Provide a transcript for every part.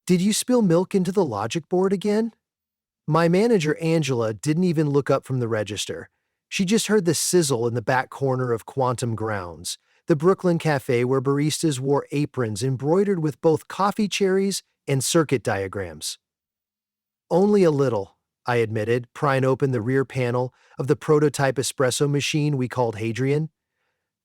Did you spill milk into the logic board again? My manager, Angela, didn't even look up from the register. She just heard the sizzle in the back corner of Quantum Grounds, the Brooklyn cafe where baristas wore aprons embroidered with both coffee cherries and circuit diagrams. Only a little, I admitted, prying open the rear panel of the prototype espresso machine we called Hadrian.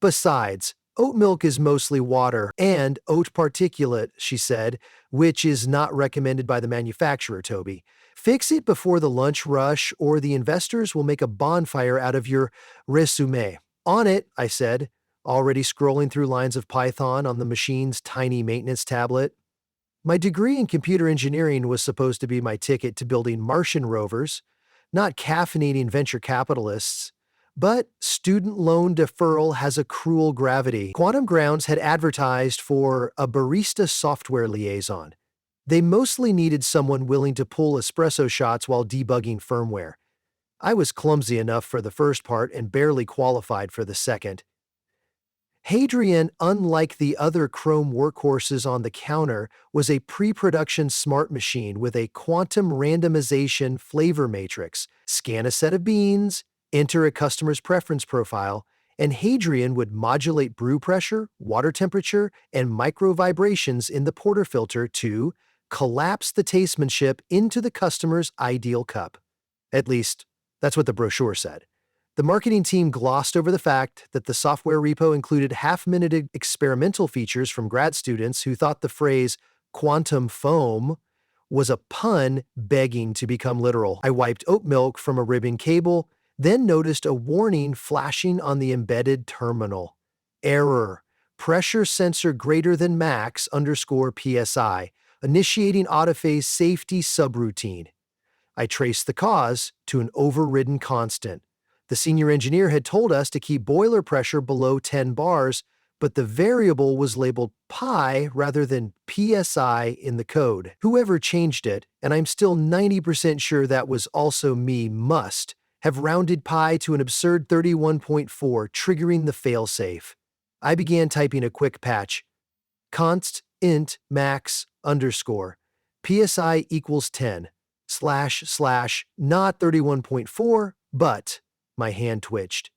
Besides, oat milk is mostly water and oat particulate, she said, which is not recommended by the manufacturer, Toby. Fix it before the lunch rush or the investors will make a bonfire out of your resume. On it, I said, already scrolling through lines of Python on the machine's tiny maintenance tablet. My degree in computer engineering was supposed to be my ticket to building Martian rovers, not caffeinating venture capitalists. But student loan deferral has a cruel gravity. Quantum Grounds had advertised for a barista software liaison. They mostly needed someone willing to pull espresso shots while debugging firmware. I was clumsy enough for the first part and barely qualified for the second. Hadrian, unlike the other Chrome workhorses on the counter, was a pre-production smart machine with a quantum randomization flavor matrix. Scan a set of beans, enter a customer's preference profile, and Hadrian would modulate brew pressure, water temperature, and micro vibrations in the porterfilter to collapse the tastemanship into the customer's ideal cup. At least, that's what the brochure said. The marketing team glossed over the fact that the software repo included half-minute experimental features from grad students who thought the phrase quantum foam was a pun begging to become literal. I wiped oat milk from a ribbon cable, then noticed a warning flashing on the embedded terminal. Error. Pressure sensor greater than max _PSI. Initiating autophase safety subroutine. I traced the cause to an overridden constant. The senior engineer had told us to keep boiler pressure below 10 bars, but the variable was labeled pi rather than PSI in the code. Whoever changed it, and I'm still 90% sure that was also me, must have rounded pi to an absurd 31.4, triggering the failsafe. I began typing a quick patch. Const int max _PSI equals 10 / not 31.4, but my hand twitched.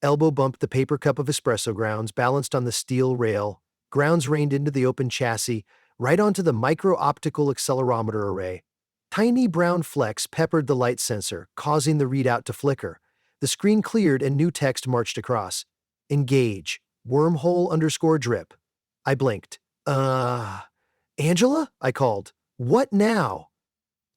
Elbow bumped the paper cup of espresso grounds balanced on the steel rail. Grounds rained into the open chassis, right onto the micro-optical accelerometer array. Tiny brown flecks peppered the light sensor, causing the readout to flicker. The screen cleared and new text marched across. Engage. Wormhole _drip. I blinked. Angela? I called. What now?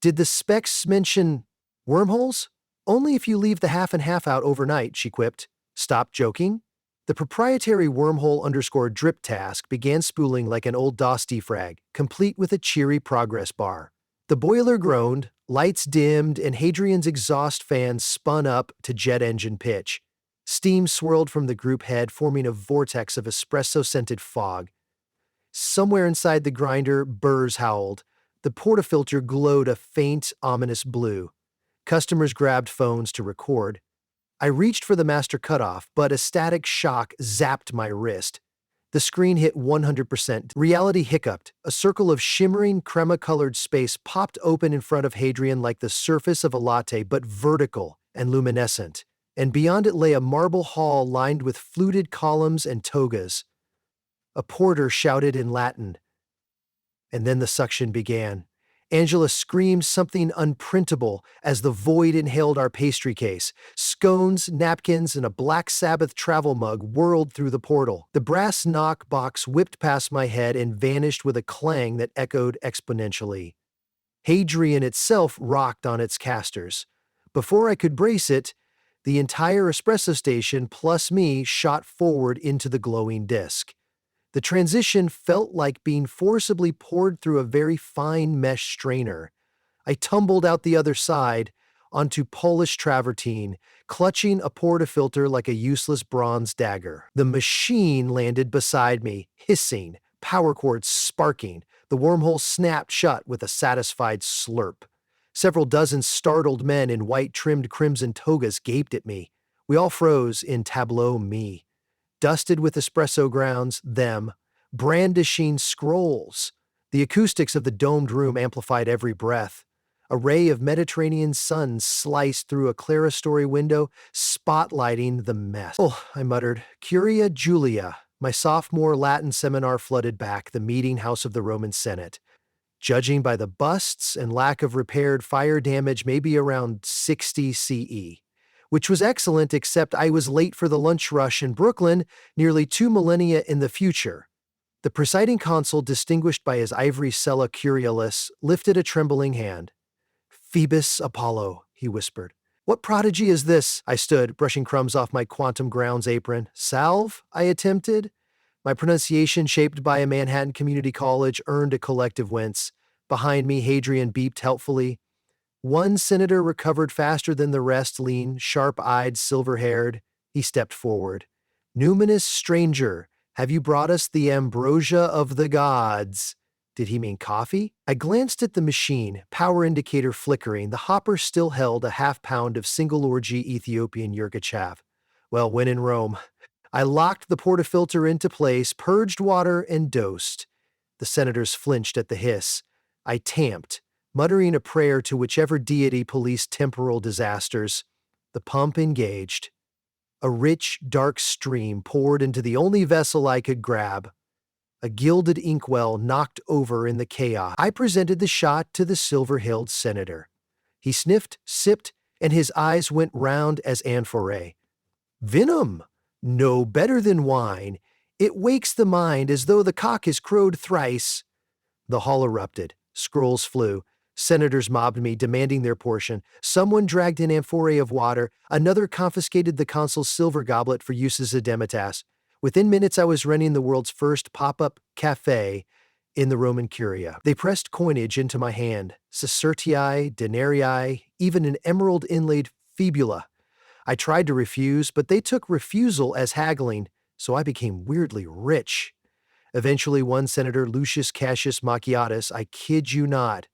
Did the specs mention wormholes? Only if you leave the half and half out overnight, she quipped. Stop joking? The proprietary wormhole _drip task began spooling like an old DOS defrag, complete with a cheery progress bar. The boiler groaned, lights dimmed, and Hadrian's exhaust fan spun up to jet engine pitch. Steam swirled from the group head, forming a vortex of espresso-scented fog. Somewhere inside the grinder, burrs howled. The portafilter glowed a faint, ominous blue. Customers grabbed phones to record. I reached for the master cutoff, but a static shock zapped my wrist. The screen hit 100%. Reality hiccuped. A circle of shimmering, crema-colored space popped open in front of Hadrian like the surface of a latte, but vertical and luminescent. And beyond it lay a marble hall lined with fluted columns and togas. A porter shouted in Latin. And then the suction began. Angela screamed something unprintable as the void inhaled our pastry case. Scones, napkins, and a Black Sabbath travel mug whirled through the portal. The brass knock box whipped past my head and vanished with a clang that echoed exponentially. Hadrian itself rocked on its casters. Before I could brace it, the entire espresso station plus me shot forward into the glowing disk. The transition felt like being forcibly poured through a very fine mesh strainer. I tumbled out the other side, onto polished travertine, clutching a portafilter like a useless bronze dagger. The machine landed beside me, hissing, power cords sparking. The wormhole snapped shut with a satisfied slurp. Several dozen startled men in white-trimmed crimson togas gaped at me. We all froze in tableau me. Dusted with espresso grounds, them, brandishing scrolls. The acoustics of the domed room amplified every breath. A ray of Mediterranean sun sliced through a clerestory window, spotlighting the mess. Oh, I muttered. Curia Julia. My sophomore Latin seminar flooded back, the meeting house of the Roman Senate. Judging by the busts and lack of repaired fire damage, maybe around 60 CE. Which was excellent, except I was late for the lunch rush in Brooklyn, nearly 2 millennia in the future. The presiding consul, distinguished by his ivory sella curialis, lifted a trembling hand. Phoebus Apollo, he whispered. What prodigy is this? I stood, brushing crumbs off my quantum grounds apron. Salve? I attempted. My pronunciation, shaped by a Manhattan community college, earned a collective wince. Behind me, Hadrian beeped helpfully. One senator recovered faster than the rest, lean, sharp-eyed, silver-haired. He stepped forward. Numinous stranger, have you brought us the ambrosia of the gods? Did he mean coffee? I glanced at the machine, power indicator flickering. The hopper still held a half-pound of single-orgy Ethiopian yirgacheffe. Well, when in Rome. I locked the portafilter into place, purged water, and dosed. The senators flinched at the hiss. I tamped, muttering a prayer to whichever deity policed temporal disasters. The pump engaged. A rich, dark stream poured into the only vessel I could grab. A gilded inkwell knocked over in the chaos. I presented the shot to the silver-hilled senator. He sniffed, sipped, and his eyes went round as amphorae. Venom! No better than wine. It wakes the mind as though the cock has crowed thrice. The hall erupted. Scrolls flew. Senators mobbed me, demanding their portion. Someone dragged an amphorae of water. Another confiscated the consul's silver goblet for use as a demitasse. Within minutes, I was running the world's first pop-up cafe in the Roman Curia. They pressed coinage into my hand. Sestertii, denarii, even an emerald-inlaid fibula. I tried to refuse, but they took refusal as haggling, so I became weirdly rich. Eventually, one senator, Lucius Cassius Macchiatus, I kid you not,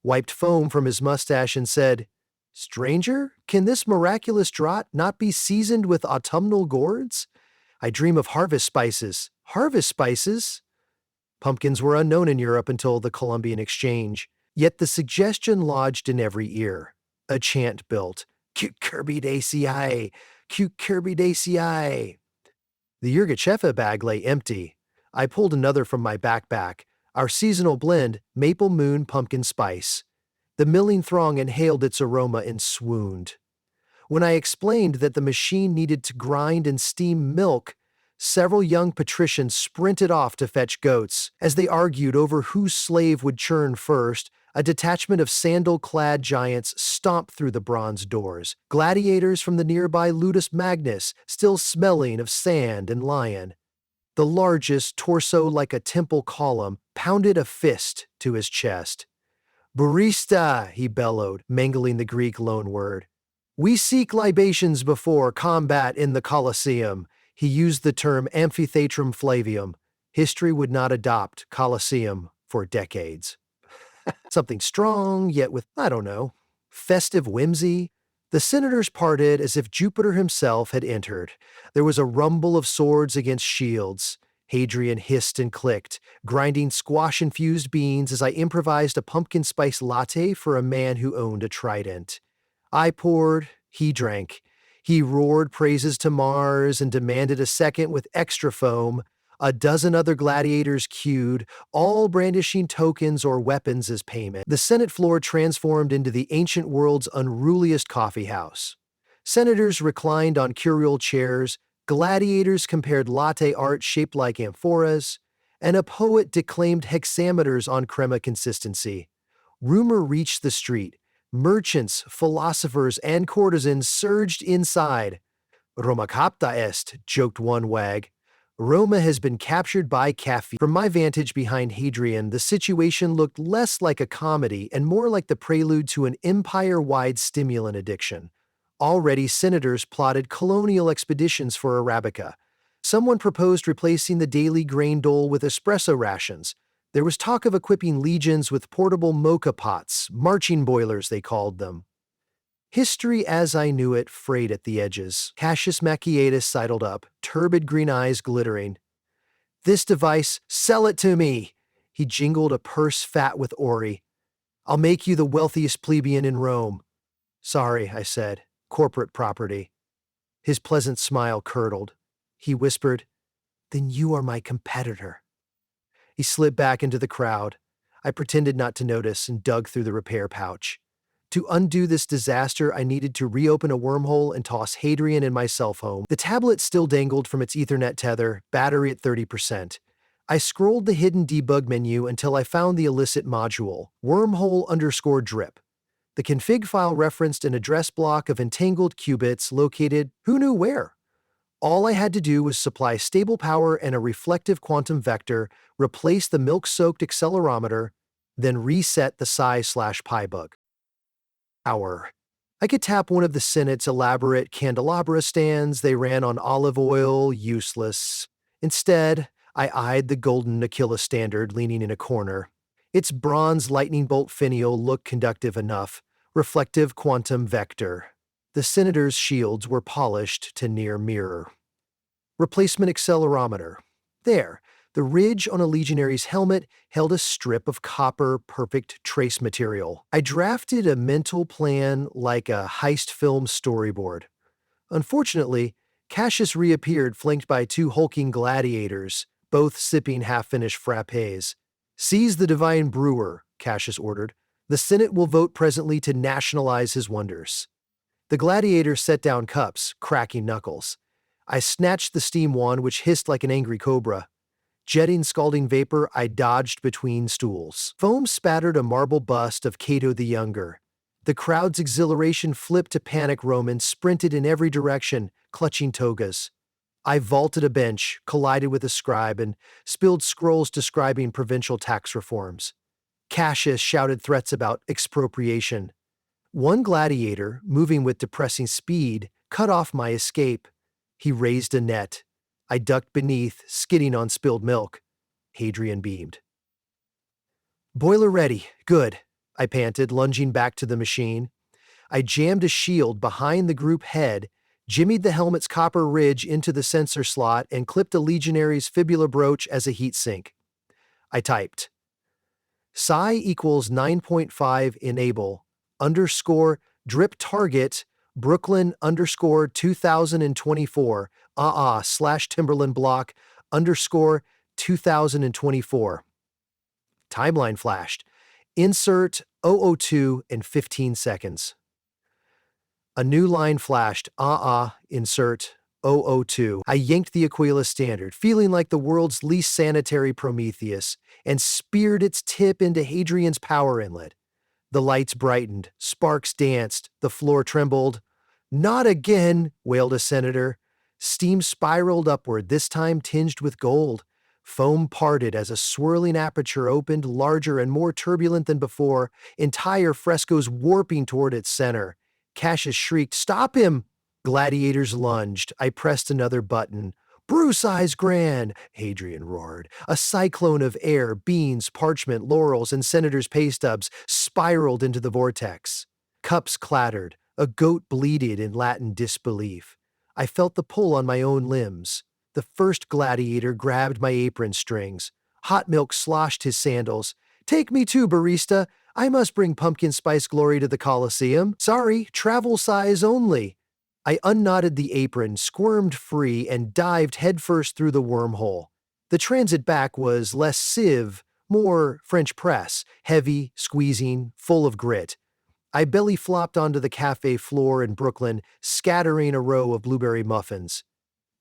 wiped foam from his mustache and said, Stranger, can this miraculous draught not be seasoned with autumnal gourds? I dream of harvest spices. Harvest spices? Pumpkins were unknown in Europe until the Columbian Exchange, yet the suggestion lodged in every ear. A chant built. Cucurbidaceae, Cucurbidaceae. The yirgacheffe bag lay empty. I pulled another from my backpack, our seasonal blend, maple moon pumpkin spice. The milling throng inhaled its aroma and swooned. When I explained that the machine needed to grind and steam milk, several young patricians sprinted off to fetch goats. As they argued over whose slave would churn first, a detachment of sandal-clad giants stomped through the bronze doors. Gladiators from the nearby Ludus Magnus, still smelling of sand and lion. The largest, torso like a temple column, pounded a fist to his chest. Barista, he bellowed, mangling the Greek loanword. We seek libations before combat in the Colosseum. He used the term amphitheatrum flavium. History would not adopt Colosseum for decades. Something strong, yet with, I don't know, festive whimsy. The senators parted as if Jupiter himself had entered. There was a rumble of swords against shields. Hadrian hissed and clicked, grinding squash-infused beans as I improvised a pumpkin spice latte for a man who owned a trident. I poured, he drank. He roared praises to Mars and demanded a second with extra foam. A dozen other gladiators queued, all brandishing tokens or weapons as payment. The Senate floor transformed into the ancient world's unruliest coffee house. Senators reclined on curial chairs, gladiators compared latte art shaped like amphoras, and a poet declaimed hexameters on crema consistency. Rumor reached the street. Merchants, philosophers, and courtesans surged inside. Roma capta est, joked one wag. Roma has been captured by caffeine. From my vantage behind Hadrian, the situation looked less like a comedy and more like the prelude to an empire-wide stimulant addiction. Already, senators plotted colonial expeditions for Arabica. Someone proposed replacing the daily grain dole with espresso rations. There was talk of equipping legions with portable mocha pots, marching boilers they called them. History as I knew it frayed at the edges. Cassius Macchiatus sidled up, turbid green eyes glittering. This device, sell it to me! He jingled a purse fat with ori. I'll make you the wealthiest plebeian in Rome. Sorry, I said. Corporate property. His pleasant smile curdled. He whispered, Then you are my competitor. He slid back into the crowd. I pretended not to notice and dug through the repair pouch. To undo this disaster, I needed to reopen a wormhole and toss Hadrian and myself home. The tablet still dangled from its Ethernet tether, battery at 30%. I scrolled the hidden debug menu until I found the illicit module, wormhole_drip. The config file referenced an address block of entangled qubits located who knew where. All I had to do was supply stable power and a reflective quantum vector, replace the milk-soaked accelerometer, then reset the psi/pi bug. I could tap one of the Senate's elaborate candelabra stands. They ran on olive oil, useless. Instead, I eyed the golden Aquila standard leaning in a corner. Its bronze lightning bolt finial looked conductive enough. Reflective quantum vector. The senator's shields were polished to near mirror. Replacement accelerometer. There, the ridge on a legionary's helmet held a strip of copper perfect trace material. I drafted a mental plan like a heist film storyboard. Unfortunately, Cassius reappeared flanked by two hulking gladiators, both sipping half-finished frappés. Seize the divine brewer, Cassius ordered. The Senate will vote presently to nationalize his wonders. The gladiators set down cups, cracking knuckles. I snatched the steam wand, which hissed like an angry cobra. Jetting scalding vapor, I dodged between stools. Foam spattered a marble bust of Cato the Younger. The crowd's exhilaration flipped to panic Romans sprinted in every direction, clutching togas. I vaulted a bench, collided with a scribe, and spilled scrolls describing provincial tax reforms. Cassius shouted threats about expropriation. One gladiator, moving with depressing speed, cut off my escape. He raised a net. I ducked beneath, skidding on spilled milk. Hadrian beamed. Boiler ready. Good, I panted, lunging back to the machine. I jammed a shield behind the group head, jimmied the helmet's copper ridge into the sensor slot, and clipped a legionary's fibula brooch as a heat sink. I typed. Psi equals 9.5 enable _drip target Brooklyn _2024 /Timberland block _2024. Timeline flashed. Insert 002 in 15 seconds. A new line flashed. Insert 002. I yanked the Aquila standard, feeling like the world's least sanitary Prometheus, and speared its tip into Hadrian's power inlet. The lights brightened, sparks danced, the floor trembled. Not again, wailed a senator. Steam spiraled upward, this time tinged with gold. Foam parted as a swirling aperture opened, larger and more turbulent than before, entire frescoes warping toward its center. Cassius shrieked, Stop him! Gladiators lunged. I pressed another button. Brew size grand, Hadrian roared. A cyclone of air, beans, parchment, laurels, and senators' pay stubs spiraled into the vortex. Cups clattered. A goat bleated in Latin disbelief. I felt the pull on my own limbs. The first gladiator grabbed my apron strings. Hot milk sloshed his sandals. Take me too, Barista. I must bring pumpkin spice glory to the Colosseum. Sorry, travel size only. I unknotted the apron, squirmed free, and dived headfirst through the wormhole. The transit back was less sieve, more French press, heavy, squeezing, full of grit. I belly flopped onto the cafe floor in Brooklyn, scattering a row of blueberry muffins.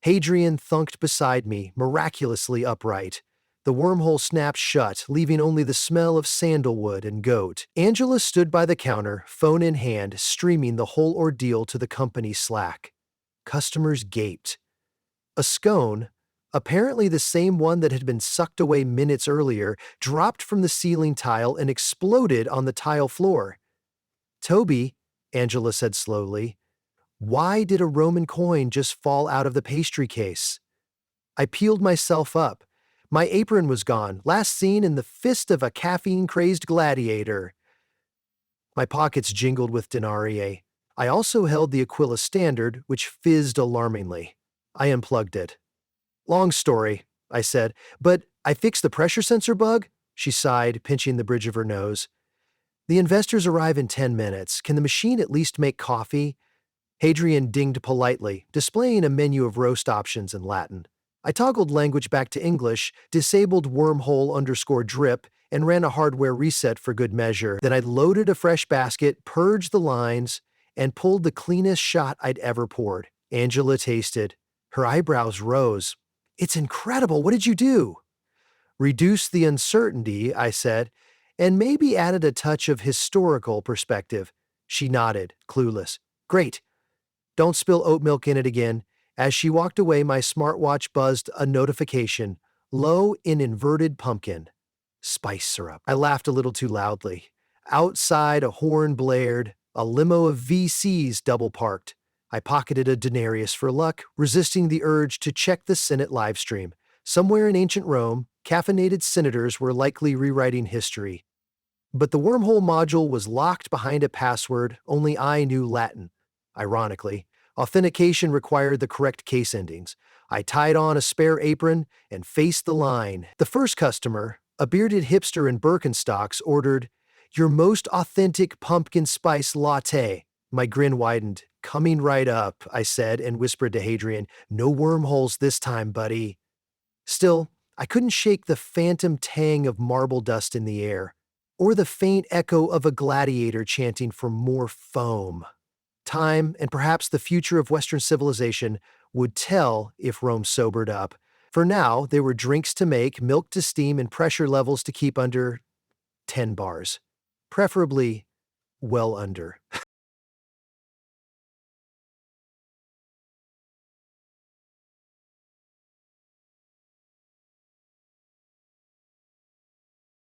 Hadrian thunked beside me, miraculously upright. The wormhole snapped shut, leaving only the smell of sandalwood and goat. Angela stood by the counter, phone in hand, streaming the whole ordeal to the company's Slack. Customers gaped. A scone, apparently the same one that had been sucked away minutes earlier, dropped from the ceiling tile and exploded on the tile floor. Toby, Angela said slowly, why did a Roman coin just fall out of the pastry case? I peeled myself up. My apron was gone, last seen in the fist of a caffeine-crazed gladiator. My pockets jingled with denarii. I also held the Aquila standard, which fizzed alarmingly. I unplugged it. Long story, I said, but I fixed the pressure sensor bug? she sighed, pinching the bridge of her nose. The investors arrive in 10 minutes. Can the machine at least make coffee? Hadrian dinged politely, displaying a menu of roast options in Latin. I toggled language back to English, disabled wormhole_drip, and ran a hardware reset for good measure. Then I loaded a fresh basket, purged the lines, and pulled the cleanest shot I'd ever poured. Angela tasted. Her eyebrows rose. It's incredible. What did you do? Reduce the uncertainty, I said, and maybe added a touch of historical perspective. She nodded, clueless. Great. Don't spill oat milk in it again. As she walked away, my smartwatch buzzed a notification. Low in inverted pumpkin. Spice syrup. I laughed a little too loudly. Outside, a horn blared. A limo of VCs double-parked. I pocketed a denarius for luck, resisting the urge to check the Senate livestream. Somewhere in ancient Rome, caffeinated senators were likely rewriting history. But the wormhole module was locked behind a password only I knew Latin. Ironically, authentication required the correct case endings. I tied on a spare apron and faced the line. The first customer, a bearded hipster in Birkenstocks, ordered, "Your most authentic pumpkin spice latte." My grin widened. "Coming right up," I said and whispered to Hadrian, "No wormholes this time, buddy." Still, I couldn't shake the phantom tang of marble dust in the air, or the faint echo of a gladiator chanting for more foam. Time, and perhaps the future of Western civilization, would tell if Rome sobered up. For now, there were drinks to make, milk to steam, and pressure levels to keep under 10 bars. Preferably well under.